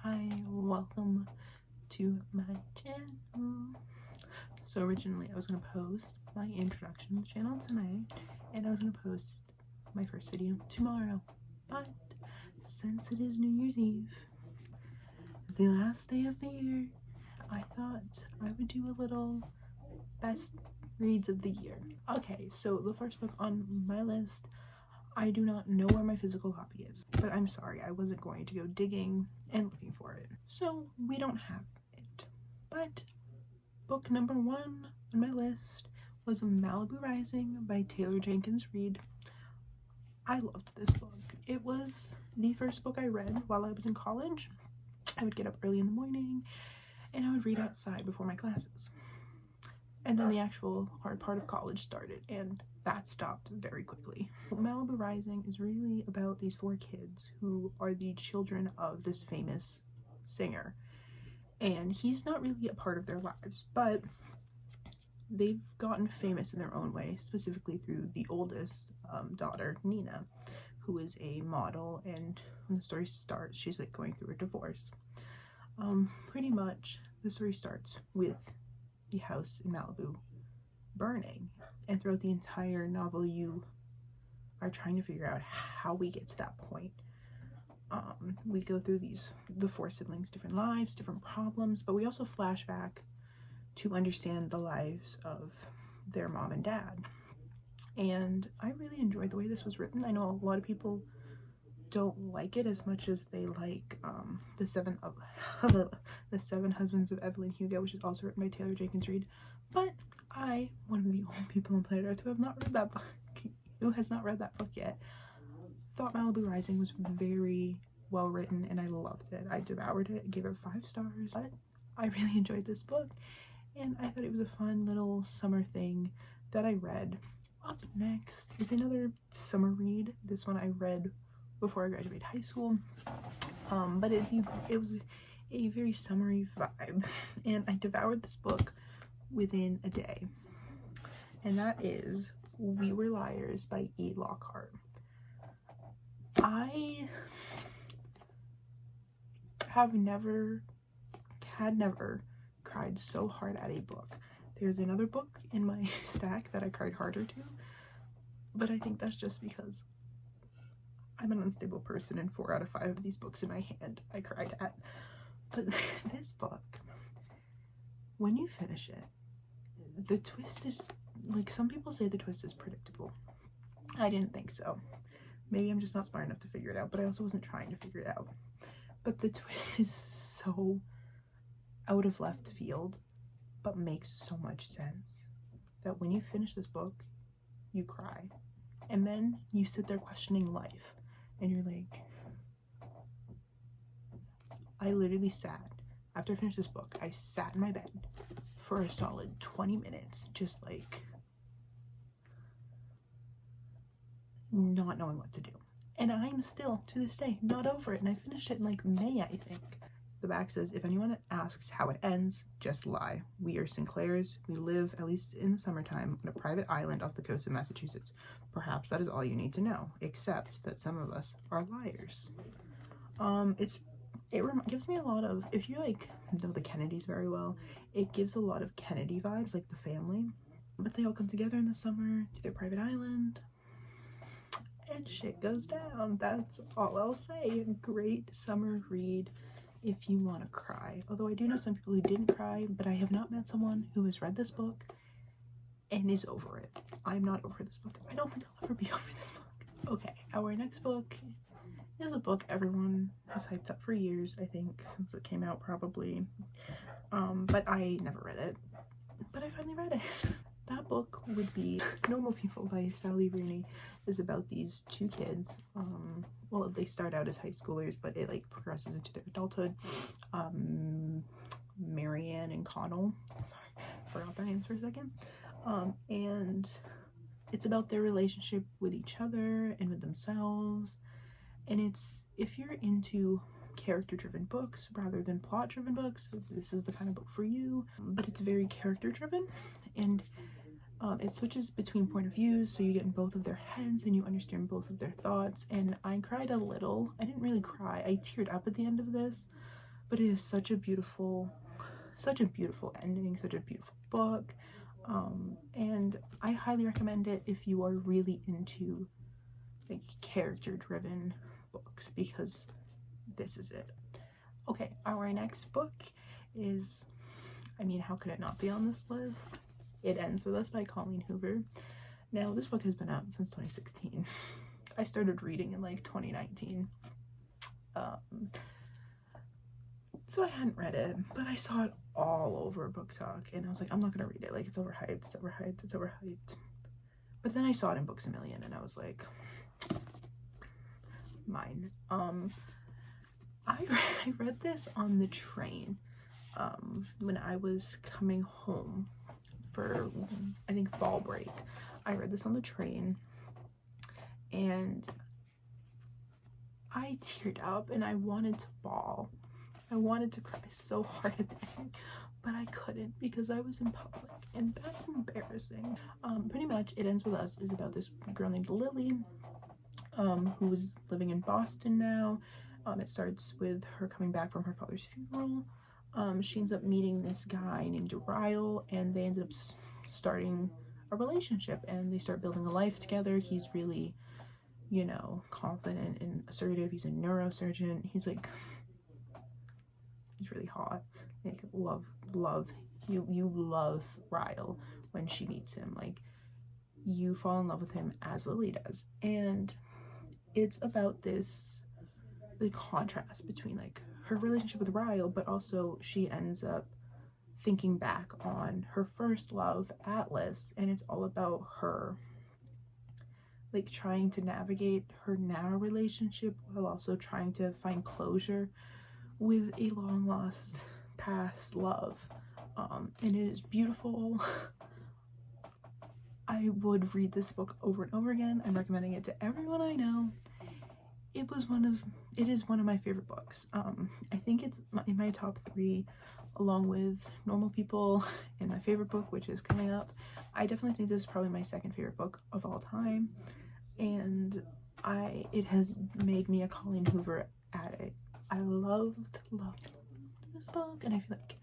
Hi, welcome to my channel. So originally I was going to post my introduction to the channel tonight, and I was going to post my first video tomorrow, but since it is New Year's Eve, the last day of the year, I thought I would do a little best reads of the year. Okay, so the first book on my list, I do not know where my physical copy is, but I'm sorry, I wasn't going to go digging and looking for it, so we don't have it. But book number 1 on my list was Malibu Rising by Taylor Jenkins Reid. I loved this book. It was the first book I read while I was in college. I would get up early in the morning and I would read outside before my classes. And then the actual hard part of college started, and that stopped very quickly. Malibu Rising is really about these 4 kids who are the children of this famous singer. And he's not really a part of their lives, but they've gotten famous in their own way, specifically through the oldest daughter, Nina, who is a model, and when the story starts, she's like going through a divorce. Pretty much the story starts with the house in Malibu burning, and throughout the entire novel you are trying to figure out how we get to that point. We go through the 4 siblings' different lives, different problems, but we also flash back to understand the lives of their mom and dad. And I really enjoyed the way this was written. I know a lot of people don't like it as much as they like the seven Husbands of Evelyn Hugo, which is also written by Taylor Jenkins Reid. But I, one of the only people on planet Earth who has not read that book yet, thought Malibu Rising was very well written, and I loved it. I devoured it, gave it 5 stars. But I really enjoyed this book, and I thought it was a fun little summer thing that I read. Up next is another summer read. This one I read before I graduated high school, but it was a very summery vibe, and I devoured this book within a day, and that is We Were Liars by E. Lockhart. I have never cried so hard at a book. There's another book in my stack that I cried harder to, but I think that's just because I'm an unstable person, and 4 out of 5 of these books in my hand I cried at. But this book, when you finish it, the twist is, like, some people say the twist is predictable. I didn't think so. Maybe I'm just not smart enough to figure it out, but I also wasn't trying to figure it out. But the twist is so out of left field, but makes so much sense, that when you finish this book, you cry. And then you sit there questioning life, and you're like, I literally sat, after I finished this book, I sat in my bed for a solid 20 minutes, just like not knowing what to do. And I'm still, to this day, not over it, and I finished it in like May, I think. The back says, if anyone asks how it ends, just lie. We are Sinclairs. We live, at least in the summertime, on a private island off the coast of Massachusetts. Perhaps that is all you need to know, except that some of us are liars. It gives me a lot of, if you like know the Kennedys very well, it gives a lot of Kennedy vibes, like the family. But they all come together in the summer to their private island, and shit goes down. That's all I'll say. Great summer read if you want to cry. Although I do know some people who didn't cry, but I have not met someone who has read this book and is over it. I'm not over this book. I don't think I'll ever be over this book. Okay, our next book is a book everyone has hyped up for years, I think, since it came out, probably. But I never read it. But I finally read it. That book would be Normal People by Sally Rooney. Is about these 2 kids. Well, they start out as high schoolers, but it like progresses into their adulthood. Marianne and Connell. Sorry, forgot their names for a second. And it's about their relationship with each other and with themselves. And it's, if you're into character-driven books rather than plot-driven books, this is the kind of book for you. But it's very character-driven, and it switches between point of views, so you get in both of their heads and you understand both of their thoughts. And I cried a little. I didn't really cry. I teared up at the end of this, but it is such a beautiful ending, such a beautiful book. And I highly recommend it if you are really into like character-driven books, because this is it. Okay, our next book is, I mean, how could it not be on this list? It Ends With Us by Colleen Hoover. Now, this book has been out since 2016. I started reading in like 2019. So I hadn't read it, but I saw it all over Book Talk, and I was like, I'm not gonna read it. Like, it's overhyped, it's overhyped, it's overhyped. But then I saw it in Books A Million, and I was like, mine. I read this on the train when I was coming home for, I think, fall break. I read this on the train, and I teared up, and I wanted to bawl. I wanted to cry so hard at the end, but I couldn't because I was in public, and that's embarrassing. Pretty much, It Ends With Us is about this girl named Lily, who's living in Boston now. It starts with her coming back from her father's funeral. She ends up meeting this guy named Ryle, and they ended up starting a relationship, and they start building a life together. He's really, you know, confident and assertive. He's a neurosurgeon. He's really hot. Like, love you love Ryle when she meets him. Like, you fall in love with him as Lily does. And it's about this, the contrast between like her relationship with Ryle, but also she ends up thinking back on her first love, Atlas, and it's all about her like trying to navigate her now relationship while also trying to find closure with a long lost past love. And it is beautiful. I would read this book over and over again. I'm recommending it to everyone I know. It is one of my favorite books. I think it's in my top 3, along with Normal People and my favorite book, which is coming up. I definitely think this is probably my second favorite book of all time, and it has made me a Colleen Hoover addict. I loved this book, and I feel like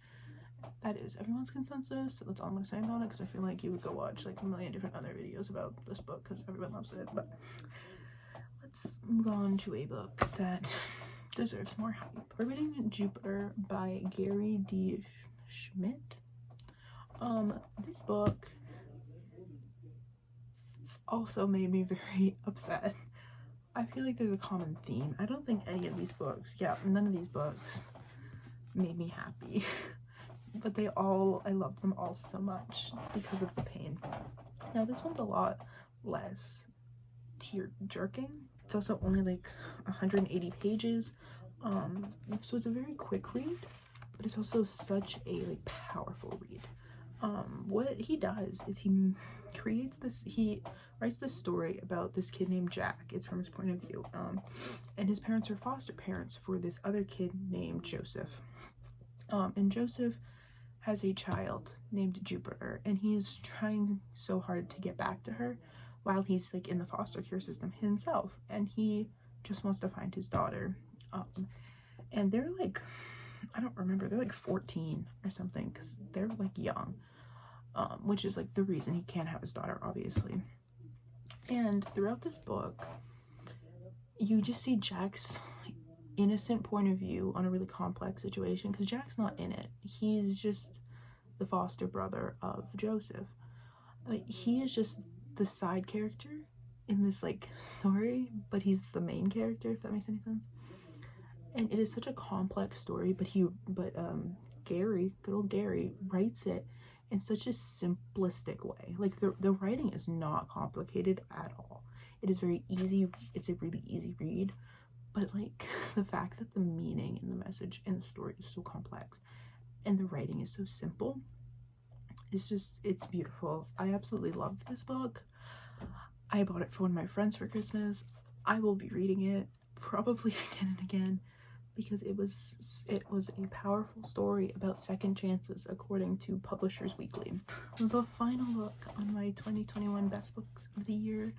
that is everyone's consensus. So that's all I'm gonna say about it, because I feel like you would go watch like a million different other videos about this book because everyone loves it. But let's move on to a book that deserves more hype. We're reading Jupiter by Gary D. Schmidt. This book also made me very upset. I feel like there's a common theme. I don't think any of these books, none of these books made me happy. But I love them all so much because of the pain. Now this one's a lot less tear-jerking. It's also only like 180 pages. So it's a very quick read, but it's also such a like powerful read. What he does is he writes this story about this kid named Jack. It's from his point of view. And his parents are foster parents for this other kid named Joseph. And Joseph has a child named Jupiter, and he is trying so hard to get back to her while he's like in the foster care system himself, and he just wants to find his daughter. And they're like, I don't remember, they're like 14 or something, because they're like young, which is like the reason he can't have his daughter, obviously. And throughout this book, you just see Jack's innocent point of view on a really complex situation, because Jack's not in it. He's just the foster brother of Joseph. Like, he is just the side character in this like story, but he's the main character, if that makes any sense. And it is such a complex story, but Gary, good old Gary, writes it in such a simplistic way. Like, the writing is not complicated at all. It is very easy. It's a really easy read. But like, the fact that the meaning and the message in the story is so complex and the writing is so simple, it's beautiful. I absolutely loved this book. I bought it for one of my friends for Christmas. I will be reading it probably again and again, because it was a powerful story about second chances, according to Publishers Weekly. The final book on my 2021 best books of the year,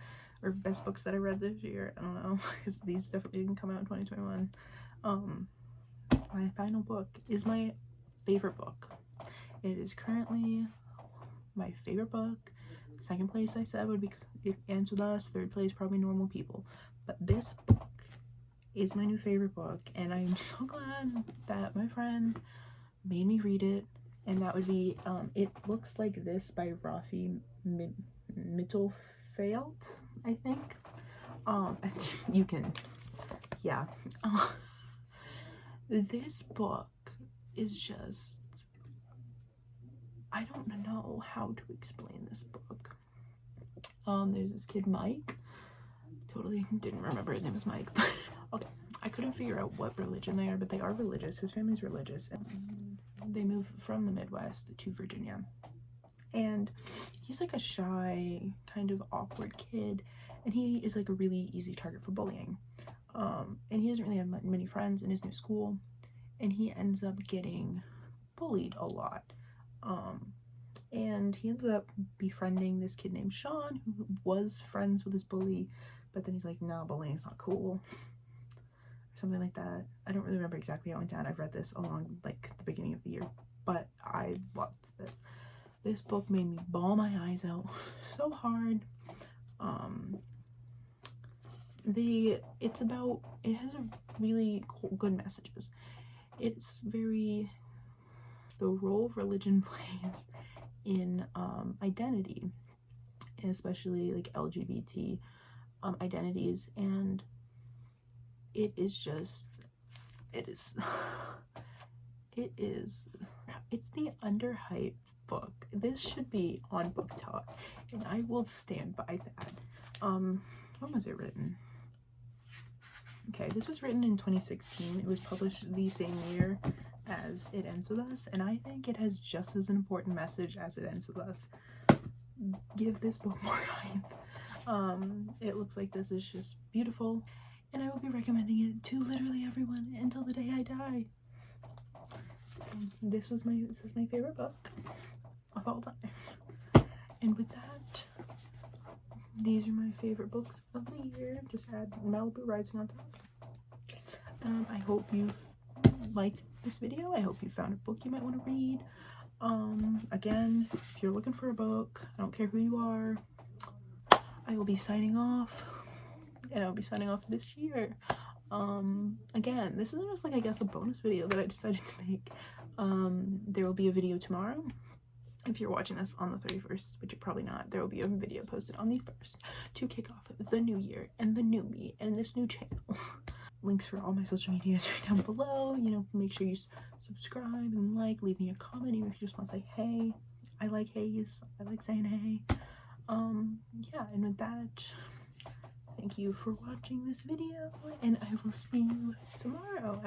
or best books that I read this year, I don't know, because these definitely didn't come out in 2021. My my final book is my favorite book. It is currently my favorite book. Second place I said would be It Ends With Us. Third place probably Normal People. But this book is my new favorite book, and I'm so glad that my friend made me read it. And that would be It Looks Like This by Rafi Mittelfeld, I think. You can, yeah. This book is just, I don't know how to explain this book. There's this kid, Mike. Totally didn't remember his name was Mike. Okay, I couldn't figure out what religion they are, but they are religious. His family's religious, and they move from the Midwest to Virginia. And he's like a shy, kind of awkward kid, and he is like a really easy target for bullying. And he doesn't really have many friends in his new school, and he ends up getting bullied a lot. And he ends up befriending this kid named Sean, who was friends with his bully, but then he's like, no, bullying's not cool, or something like that. I don't really remember exactly how it went down. I've read this along like the beginning of the year, but I loved this. This book made me bawl my eyes out so hard. It has a really good messages. It's very, the role religion plays in identity, especially like LGBT identities, and it's the underhyped book. This should be on Book Talk, and I will stand by that. When was it written? Okay, this was written in 2016. It was published the same year as It Ends With Us, and I think it has just as an important message as It Ends With Us. Give this book more hype. It Looks Like This is just beautiful, and I will be recommending it to literally everyone until the day I die. This is my favorite book of all time. And with that, these are my favorite books of the year. Just add Malibu Rising on top. I hope you liked this video. I hope you found a book you might want to read. Again, if you're looking for a book, I don't care who you are, I will be signing off, and I'll be signing off this year. Again, this is just like, I guess, a bonus video that I decided to make. There will be a video tomorrow. If you're watching this on the 31st, which you're probably not, there will be a video posted on the 1st to kick off the new year and the new me and this new channel. Links for all my social medias right down below. You know, make sure you subscribe and like, leave me a comment, even if you just want to say hey. I like heys. I like saying hey. Yeah, and with that, thank you for watching this video, and I will see you tomorrow.